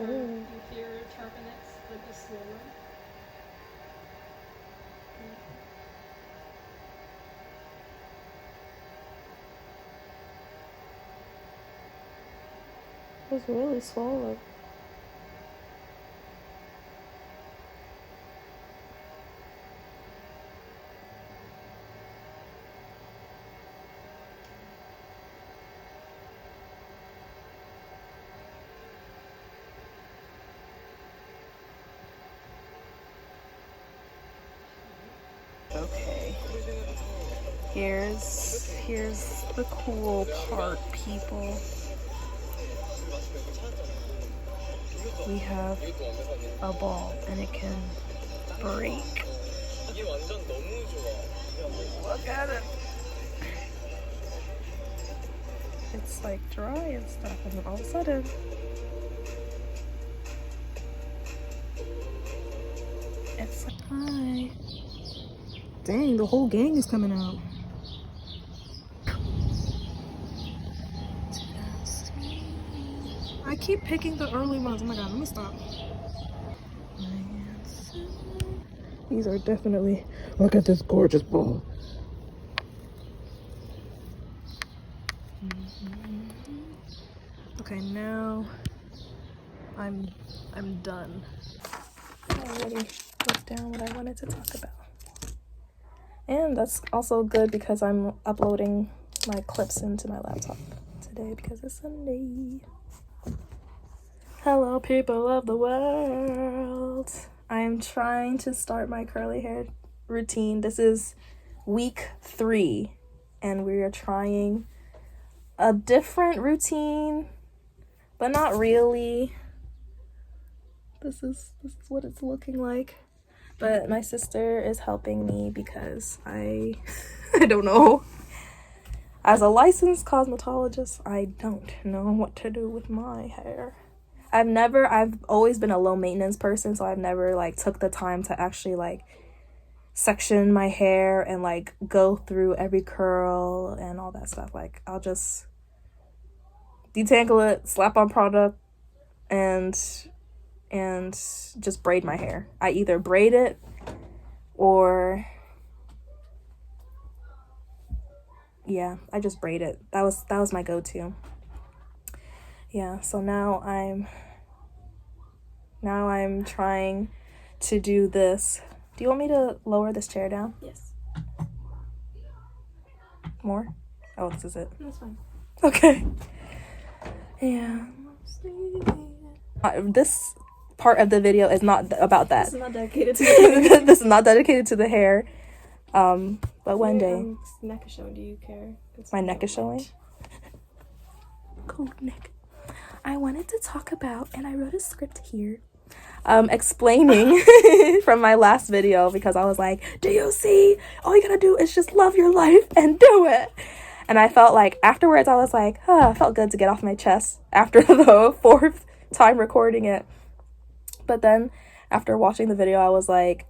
Or you hear turbinates with the slower. It was really swollen. Okay. Here's the cool part, people. We have a ball and it can break. Look at it. It's like dry and stuff, and then all of a sudden it's like, hi. Dang, the whole gang is coming out. I keep picking the early ones. Oh my god, let me stop. These are definitely, look at this gorgeous ball. Okay, now I'm done. I already wrote down what I wanted to talk about. And that's also good because I'm uploading my clips into my laptop today because it's Sunday. Hello, people of the world. I am trying to start my curly hair routine. This is week 3, and we are trying a different routine, but not really. This is what it's looking like. But my sister is helping me because I don't know. As a licensed cosmetologist, I don't know what to do with my hair. I've always been a low maintenance person, so I've never like took the time to actually like section my hair and like go through every curl and all that stuff. Like I'll just detangle it, slap on product, and just braid my hair. I either braid it or yeah, I just braid it. That was my go-to. Yeah, so now I'm trying to do this. Do you want me to lower this chair down? Yes. More? Oh, this is it. That's fine. Okay. Yeah. This part of the video is not about that. This is not dedicated to the hair. This is not dedicated to the hair. But one day. Neck is showing. Do you care? My neck is showing? Cool neck. I wanted to talk about, and I wrote a script here, explaining from my last video because I was like, do you see? All you gotta do is just love your life and do it. And I felt like afterwards I was like, I felt good to get off my chest after the 4th time recording it. But then after watching the video, I was like,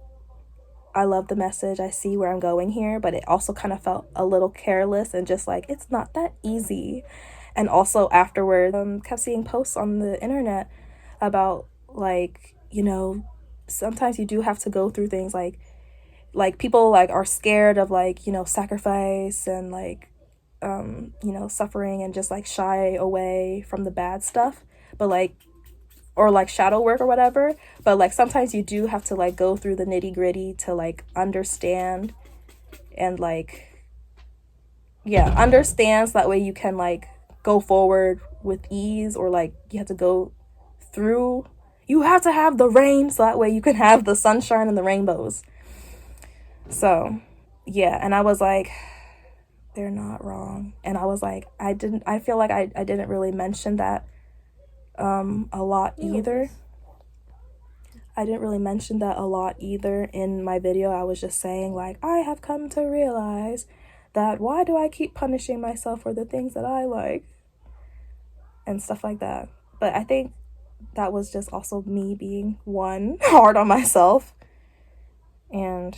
I love the message. I see where I'm going here, but it also kind of felt a little careless and just like, it's not that easy. And also afterward, kept seeing posts on the internet about like, you know, sometimes you do have to go through things like people like are scared of like, you know, sacrifice and like, you know, suffering and just like shy away from the bad stuff, but like, or like shadow work or whatever. But like sometimes you do have to like go through the nitty gritty to like understand and like, yeah, understand so that way you can like go forward with ease, or like you have to go through, you have to have the rain so that way you can have the sunshine and the rainbows. So yeah, and I was like, they're not wrong. And I was like, I feel like I didn't really mention that a lot either. I didn't really mention that a lot either in my video. I was just saying like, I have come to realize that why do I keep punishing myself for the things that I like and stuff like that. But I think that was just also me being hard on myself. And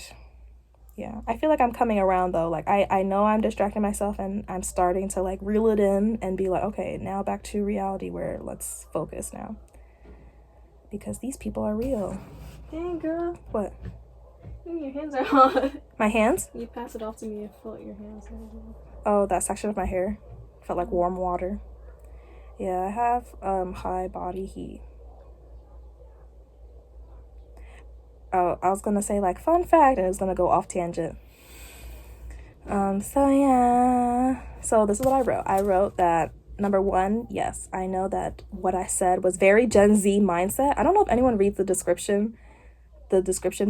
yeah, I feel like I'm coming around though. Like I know I'm distracting myself and I'm starting to like reel it in and be like, okay, now back to reality where let's focus now. because these people are real. Dang, girl. What? Your hands are hot. My hands? You pass it off to me. I felt your hands. Oh, that section of my hair felt like warm water. Yeah, I have high body heat. Oh, I was gonna say like fun fact, and it's gonna go off tangent. So yeah. So this is what I wrote. I wrote that number one, yes, I know that what I said was very Gen Z mindset. I don't know if anyone reads the description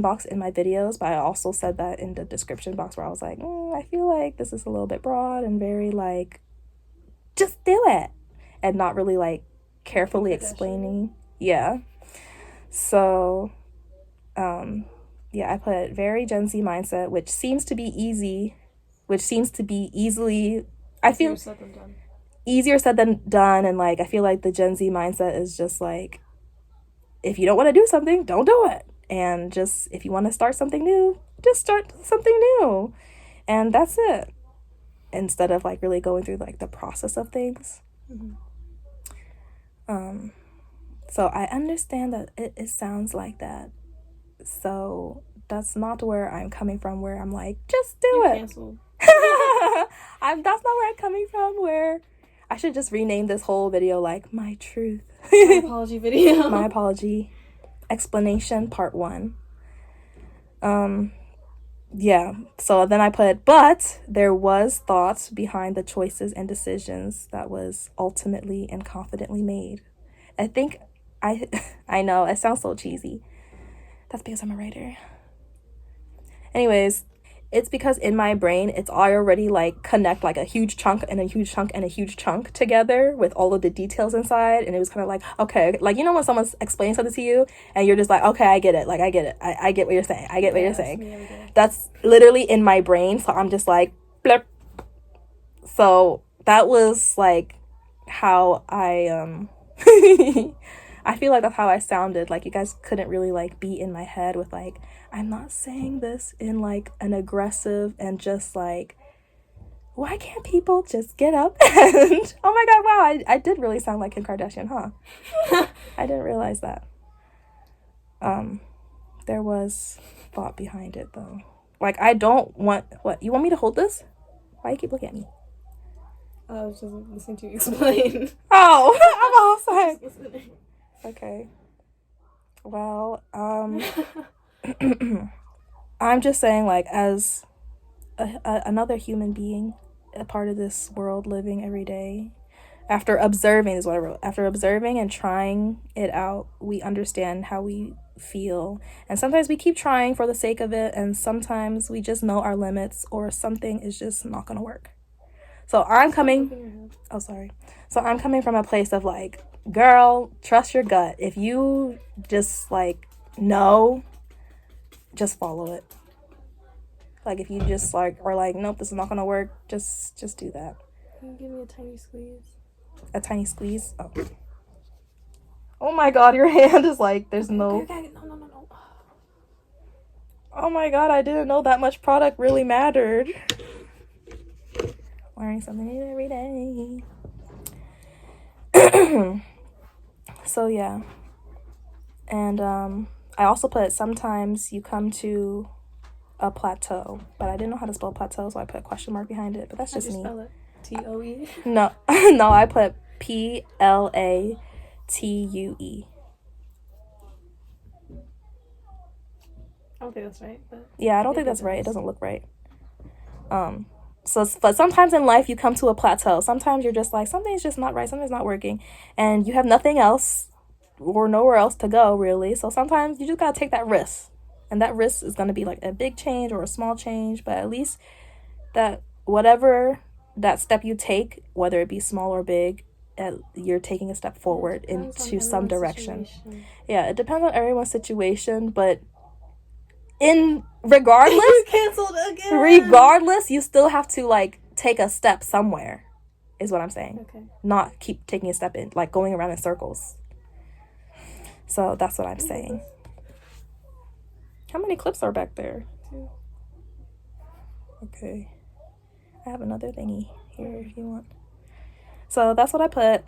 box in my videos, but I also said that in the description box where I was like, I feel like this is a little bit broad and very like, just do it, and not really like carefully explaining. Yeah. So, yeah, I put very Gen Z mindset, which seems to be easily, I feel easier said than done. And like, I feel like the Gen Z mindset is just like, if you don't want to do something, don't do it. And just, if you want to start something new, just start something new. And that's it. Instead of like really going through like the process of things. So I understand that it sounds like that. So that's not where I'm coming from, where I'm like, just do You're it. canceled. That's not where I'm coming from, where I should just rename this whole video like my truth. My apology video. My apology. Explanation part 1. Yeah, so then I put, but there was thought behind the choices and decisions that was ultimately and confidently made. I think I know it sounds so cheesy. That's because I'm a writer. Anyways, it's because in my brain it's already like connect like a huge chunk and a huge chunk and a huge chunk together with all of the details inside. And it was kind of like, okay, like, you know when someone's explaining something to you and you're just like, okay, I get it, like I get it, I get what you're saying, I get what you're saying. That's literally in my brain. So I'm just like blip. So that was like how I I feel like that's how I sounded. Like, you guys couldn't really like be in my head with like, I'm not saying this in like an aggressive and just like, why can't people just get up and oh my god, wow, I did really sound like Kim Kardashian, huh? I didn't realize that. There was thought behind it though. Like, I don't want, what, you want me to hold this? Why you keep looking at me? I was just listening to you explain. Oh, I'm all set. Okay. Well, I'm just saying, like, as another human being, a part of this world living every day, after observing is what I wrote. After observing and trying it out, we understand how we feel. And sometimes we keep trying for the sake of it, and sometimes we just know our limits or something is just not going to work. So I'm coming from a place of like, girl, trust your gut. If you just like know, just follow it. Like, if you just like are like, nope, this is not gonna work, just do that. Can you give me a tiny squeeze? A tiny squeeze? Oh my god, your hand is like, there's no. Okay. No. Oh my god, I didn't know that much product really mattered. Learning something new every day. So yeah. And I also put, sometimes you come to a plateau, but I didn't know how to spell plateau, so I put a question mark behind it, but that's just me. Spell it? T-O-E? No, I put Plateue. I don't think that's right, but Yeah, I don't think that's right. It doesn't look right. But sometimes in life you come to a plateau. Sometimes you're just like, something's just not right, something's not working, and you have nothing else or nowhere else to go, really. So sometimes you just gotta take that risk. And that risk is gonna be like a big change or a small change, but at least that whatever that step you take, whether it be small or big, you're taking a step forward into some direction. Yeah, it depends on everyone's situation, but regardless, canceled again. Regardless, you still have to like take a step somewhere, is what I'm saying. Okay. Not keep taking a step in, like going around in circles. So that's what I'm saying. How many clips are back there? 2. Okay. I have another thingy here if you want. So that's what I put.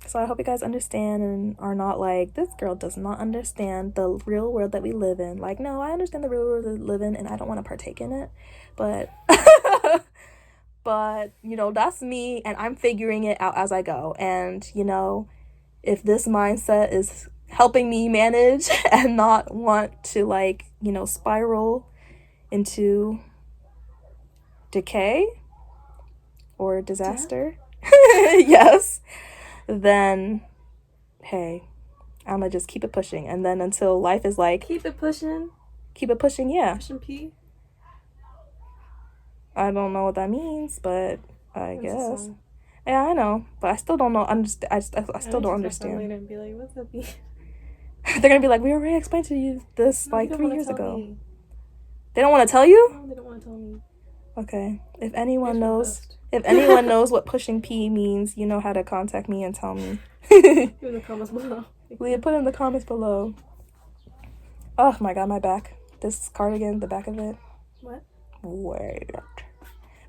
So I hope you guys understand and are not like, this girl does not understand the real world that we live in. Like, no, I understand the real world that we live in and I don't want to partake in it. But, but, you know, that's me and I'm figuring it out as I go. And, you know, if this mindset is helping me manage and not want to, like, you know, spiral into decay or disaster, yes, then hey, I'm gonna just keep it pushing. And then until life is like, Keep it pushing. Yeah. Pushing P. I don't know what that means, but I That's a guess. song. Yeah, I know, but I still don't know. I still don't understand. Later and be like, what's that mean? They're gonna be like, we already explained to you this No, like they don't 3 wanna years tell ago. me. They don't want to tell you? No, they don't want to tell me. Okay. If anyone Here's my knows, best. if anyone knows what pushing P means, you know how to contact me and tell me. Leave in the comments below. Put it in the comments below. Oh my god, my back. This cardigan, the back of it. What? Wait.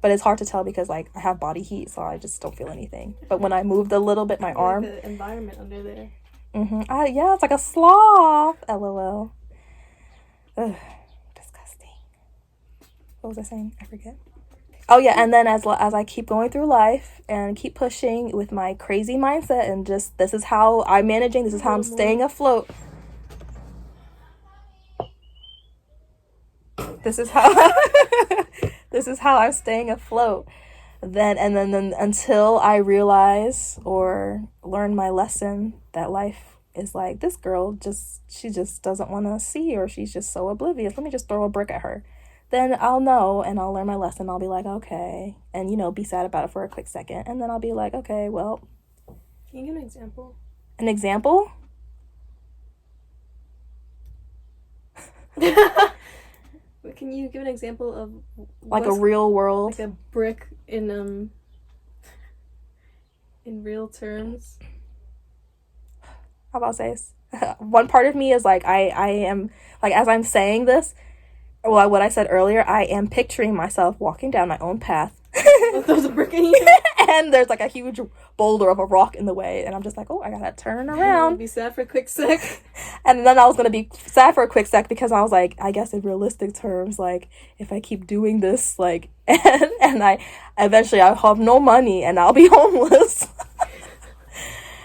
But it's hard to tell because like I have body heat, so I just don't feel anything. But when I moved a little bit, my arm. The environment under there. Yeah, it's like a sloth. LOL. Ugh, disgusting. What was I saying? I forget. Oh yeah, and then as I keep going through life and keep pushing with my crazy mindset and just this is how I'm managing, this is how I'm staying afloat. This is how this is how I'm staying afloat. Then until I realize or learn my lesson that life is like, this girl she just doesn't want to see, or she's just so oblivious. Let me just throw a brick at her. Then I'll know and I'll learn my lesson. I'll be like, okay. And, you know, be sad about it for a quick second. And then I'll be like, okay, well. Can you give an example? An example? Can you give an example of like a real world? Like a brick in real terms? How about say one part of me is like I am like, as I'm saying this, well, what I said earlier, I am picturing myself walking down my own path. There's a brick in you. And there's like a huge boulder of a rock in the way, and I'm just like, oh, I gotta turn around. Be sad for a quick sec. And then I was gonna be sad for a quick sec because I was like, I guess in realistic terms, like if I keep doing this, like and I eventually I'll have no money and I'll be homeless.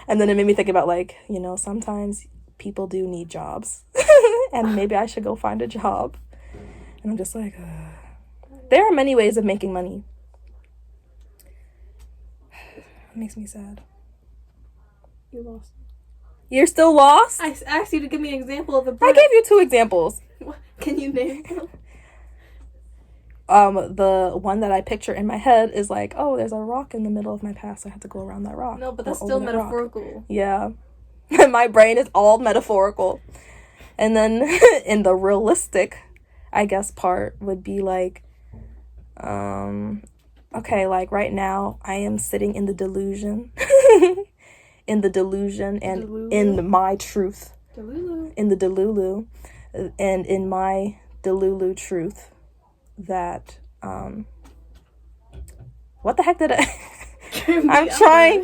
And then it made me think about, like, you know, sometimes people do need jobs and maybe I should go find a job. And I'm just like, there are many ways of making money. It makes me sad. You lost. You're still lost? I asked you to give me an example of a brick. I gave you 2 examples. Can you name them? The one that I picture in my head is like, oh, there's a rock in the middle of my path, so I have to go around that rock. No, but that's still metaphorical. Yeah. My brain is all metaphorical. And then in the realistic, I guess, part would be like, okay, like right now I am sitting in the delusion. In the delusion and Delulu. In my truth. Delulu. In the delulu. And in my delulu truth that, what the heck did I... I'm trying.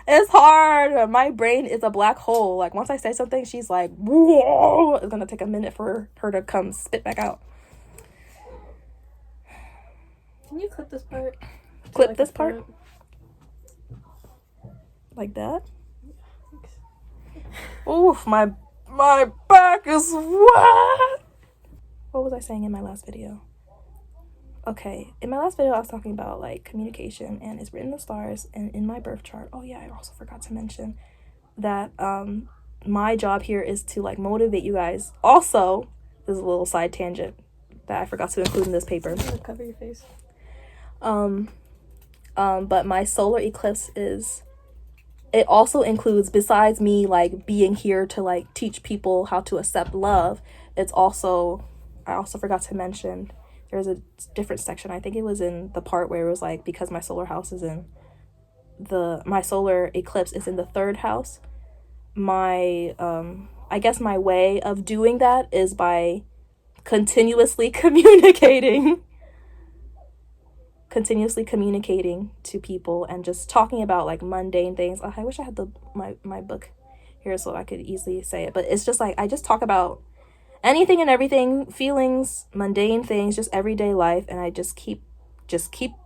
It's hard. My brain is a black hole. Like, once I say something, she's like, whoa. It's gonna take a minute for her to come spit back out. Can you clip this part? Clip Like this part? Like that? Oof, my back is wet. What was I saying in my last video? Okay, in my last video I was talking about like communication, and it's written in the stars and in my birth chart. Oh yeah, I also forgot to mention that my job here is to like motivate you guys. Also, there's a little side tangent that I forgot to include in this paper. I'm gonna cover your face. But my solar eclipse it also includes, besides me like being here to like teach people how to accept love, I also forgot to mention there's a different section. I think it was in the part where it was like, because my solar house is in my solar eclipse is in the 3rd house. My I guess my way of doing that is by continuously communicating continuously communicating to people and just talking about like mundane things. Oh, I wish I had my book here so I could easily say it, but it's just like I just talk about anything and everything, feelings, mundane things, just everyday life, and I just keep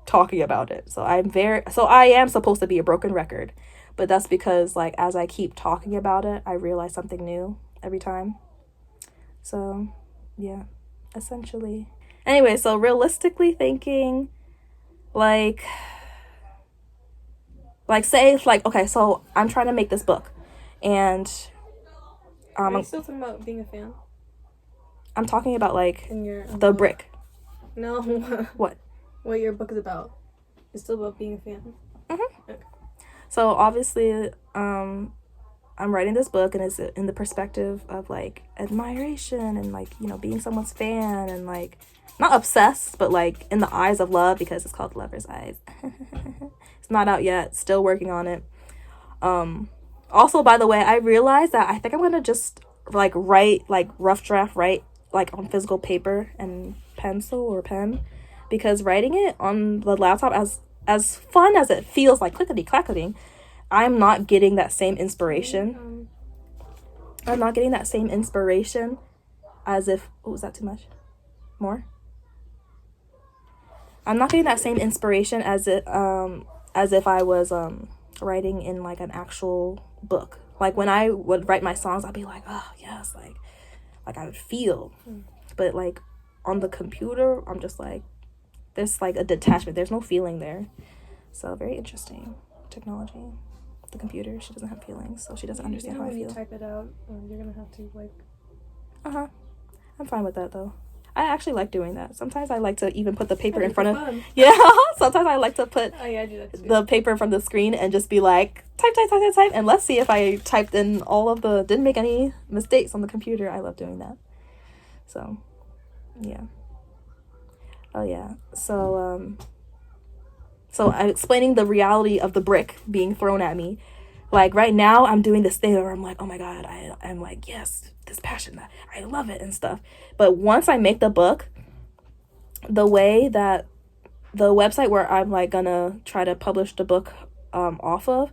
talking about it. So I am supposed to be a broken record, but that's because like as I keep talking about it, I realize something new every time. So yeah, essentially. Anyway, so realistically thinking, like say like, okay, so I'm trying to make this book, and Are you still talking about being a fan? I'm talking about like In your the brick. No. What? What your book is about. It's still about being a fan. Mm-hmm. Okay. So obviously, I'm writing this book, and it's in the perspective of like admiration and like, you know, being someone's fan and like not obsessed, but like in the eyes of love, because it's called Lover's Eyes. It's not out yet. Still working on it. Also, by the way, I realized that I think I'm gonna just like write like rough draft, write like on physical paper and pencil or pen, because writing it on the laptop, as fun as it feels, like clickety clackety, I'm not getting that same inspiration. I'm not getting that same inspiration as if, oh, was that too much? More? I'm not getting that same inspiration as if I was writing in like an actual book. Like when I would write my songs, I'd be like, oh yes, like I would feel. But like on the computer, I'm just like, there's like a detachment. There's no feeling there. So very interesting technology. The computer, she doesn't have feelings, so she doesn't understand how I feel. When you type it out, you're gonna have to like. I'm fine with that though. I actually like doing that. Sometimes I like to even put the paper in front of. Fun. Yeah. Sometimes I like to put I do that too. the paper in front of the screen and just be like type, and let's see if I typed in didn't make any mistakes on the computer. I love doing that. So, yeah. Oh yeah. So I'm explaining the reality of the brick being thrown at me. Like right now I'm doing this thing where I'm like, oh my god, I'm like, yes, this passion, I love it and stuff. But once I make the book, the way that the website where I'm like gonna try to publish the book off of,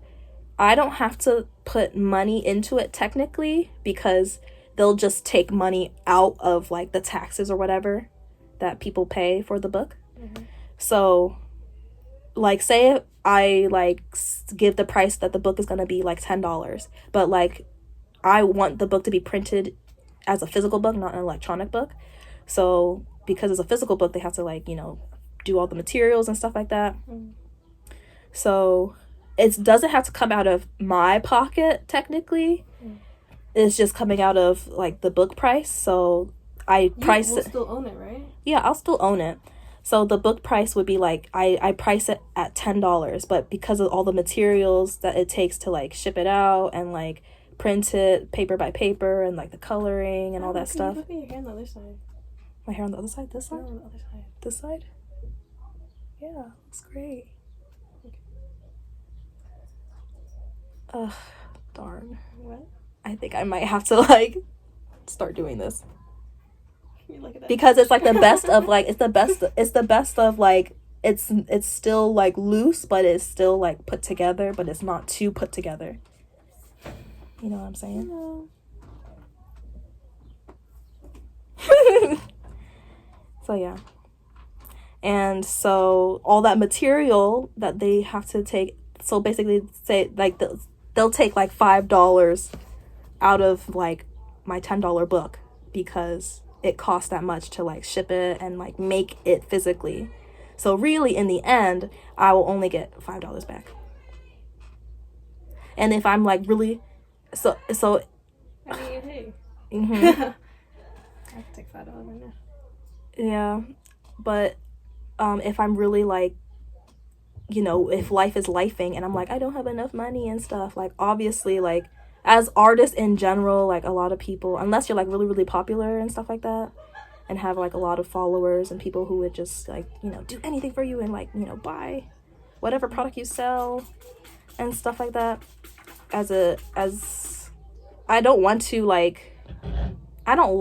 I don't have to put money into it technically, because they'll just take money out of like the taxes or whatever that people pay for the book. So like say I like give the price that the book is going to be like $10, but like I want the book to be printed as a physical book, not an electronic book. So because it's a physical book, they have to like, you know, do all the materials and stuff like that. So it doesn't have to come out of my pocket technically. It's just coming out of like the book price. So I price it. You'll still own it, right? Yeah, I'll still own it. So the book price would be like, I price it at $10, but because of all the materials that it takes to like ship it out and like print it paper by paper and like the coloring and all that stuff. Look at your hair on the other side. My hair on the other side? This side? No, on the other side. This side? Yeah, looks great. Ugh, darn. What? I think I might have to like start doing this. Look at that. Because it's like the best of like it's the best of like it's still like loose, but it's still like put together, but it's not too put together. You know what I'm saying? So yeah. And so all that material that they have to take, so basically say like they'll take like $5 out of like my $10 book because it costs that much to like ship it and like make it physically. So really in the end, I will only get $5 back. And if I'm like really so I mean, hey. Mm-hmm. I have to take $5 right now. Yeah, but if I'm really like, you know, if life is lifing and I'm like, I don't have enough money and stuff, like obviously like as artists in general, like a lot of people, unless you're like really, really popular and stuff like that and have like a lot of followers and people who would just like, you know, do anything for you and like, you know, buy whatever product you sell and stuff like that. I don't want to like, I don't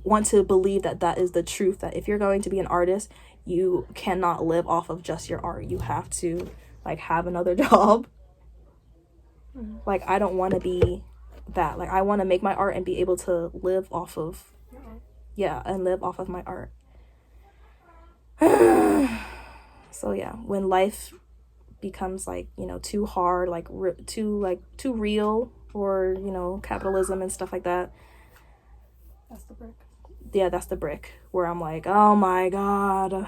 want to believe that is the truth, that if you're going to be an artist, you cannot live off of just your art. You have to like have another job. Like I don't want to be that. Like I want to make my art and be able to live off of and live off of my art. So yeah, when life becomes like, you know, too hard, like too real, or, you know, capitalism and stuff like that, That's the brick. Yeah, that's the brick where I'm like, oh my god,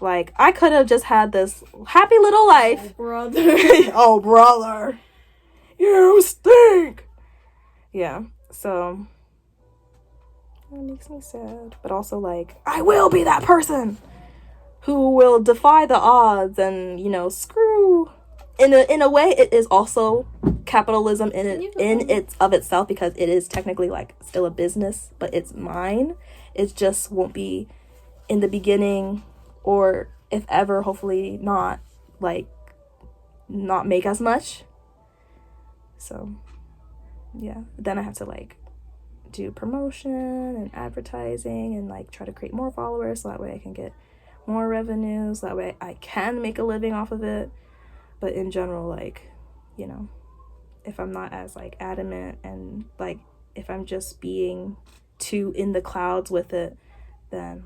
like I could have just had this happy little life. Oh, brother. Oh brother, you stink. Yeah, so it makes me sad, but also like I will be that person who will defy the odds and, you know, screw. In a way, it is also capitalism in itself, because it is technically like still a business, but it's mine. It just won't be in the beginning, or if ever, hopefully not make as much. So yeah, then I have to like do promotion and advertising and like try to create more followers, so that way I can get more revenues, that way I can make a living off of it. But in general, like, you know, if I'm not as like adamant, and like if I'm just being too in the clouds with it, then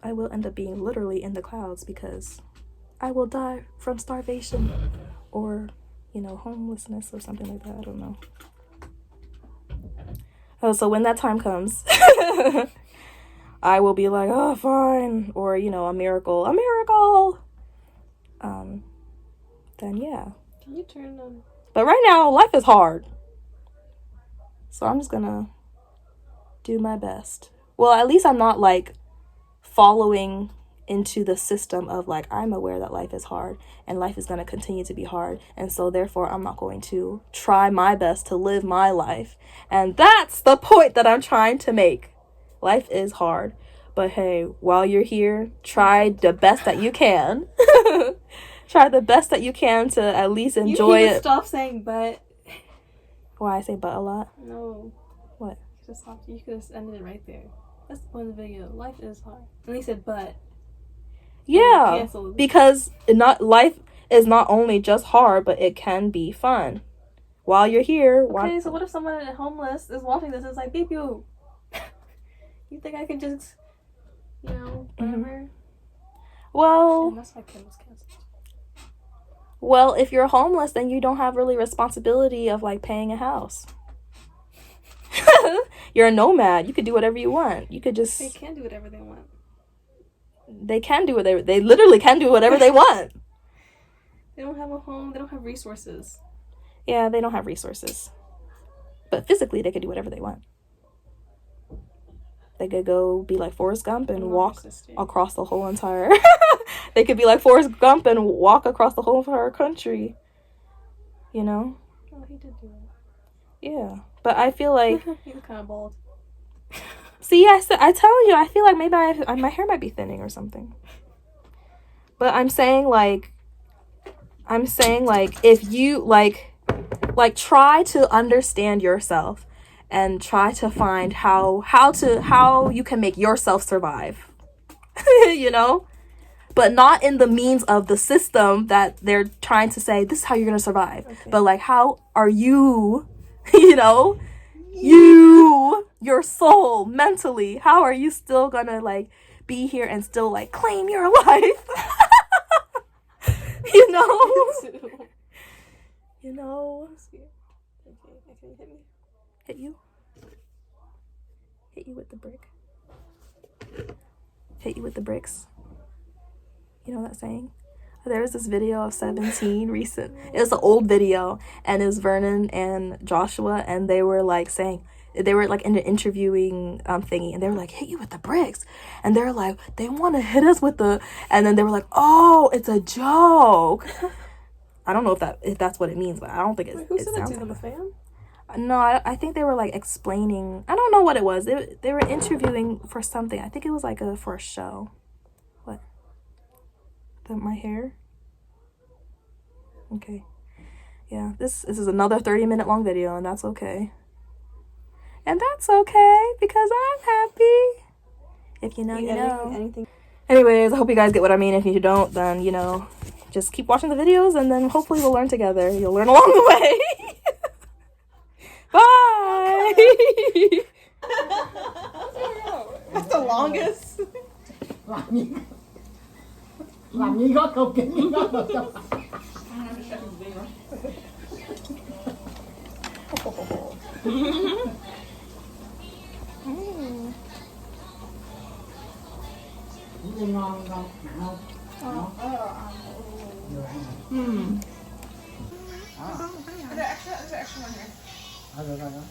I will end up being literally in the clouds, because I will die from starvation or, you know, homelessness or something like that. I don't know. Oh, so when that time comes, I will be like, oh, fine, or, you know, a miracle. Then yeah. Can you turn on? But right now, life is hard. So I'm just gonna do my best. Well, at least I'm not like following into the system of like, I'm aware that life is hard and life is gonna continue to be hard, and so therefore I'm not going to try my best to live my life. And that's the point that I'm trying to make. Life is hard, but hey, while you're here, try the best that you can. Try the best that you can to at least enjoy it. Stop saying but. Why I say but a lot? No. What? You could have ended it right there. That's the point of the video. Life is hard. And he said but. Yeah, because life is not only just hard, but it can be fun. While you're here. Okay, so what if someone homeless is watching this and is like, beep you? You think I can just, you know, whatever? Mm-hmm. Well. And that's why Kim was canceled. Well, if you're homeless, then you don't have really responsibility of like paying a house. You're a nomad. You could do whatever you want. You could just. They can do whatever they want. They can do whatever. They literally can do whatever they want. They don't have a home. They don't have resources. Yeah, they don't have resources. But physically, they could do whatever they want. They could go be like Forrest Gump and walk across the whole entire... They could be like Forrest Gump and walk across the whole entire country. You know? Oh, he did do that. Yeah. But I feel like... He's kind of bald. See, I tell you, I feel like maybe my hair might be thinning or something. But I'm saying like if you like try to understand yourself and try to find how you can make yourself survive. You know? But not in the means of the system that they're trying to say, this is how you're going to survive. Okay. But like, how are you, you know, your soul, mentally, how are you still going to like be here and still like claim your life? You know? You know? Okay, can you hit me? Hit you? Hit you with the brick. Hit you with the bricks. You know that saying? There was this video of 17 recent. It was an old video, and it was Vernon and Joshua, and they were like saying, they were like in an interviewing thingy, and they were like, hit you with the bricks. And they're like, they want to hit us with the, and then they were like, oh, it's a joke. I don't know if that's what it means, but I don't think Who said that to them, a fan? No, I think they were like explaining, I don't know what it was. They were interviewing for something. I think it was like for a show. What? My hair? Okay. Yeah, this is another 30-minute long video, and that's okay. And that's okay, because I'm happy. If you know, you know. Anything. Anyways, I hope you guys get what I mean. If you don't, then, you know, just keep watching the videos and then hopefully we'll learn together. You'll learn along the way. Bye! That's the longest. Làm như gót câu kính gót một chồng. Ngon ngon ngon không? Is there extra one here? Được rồi đó.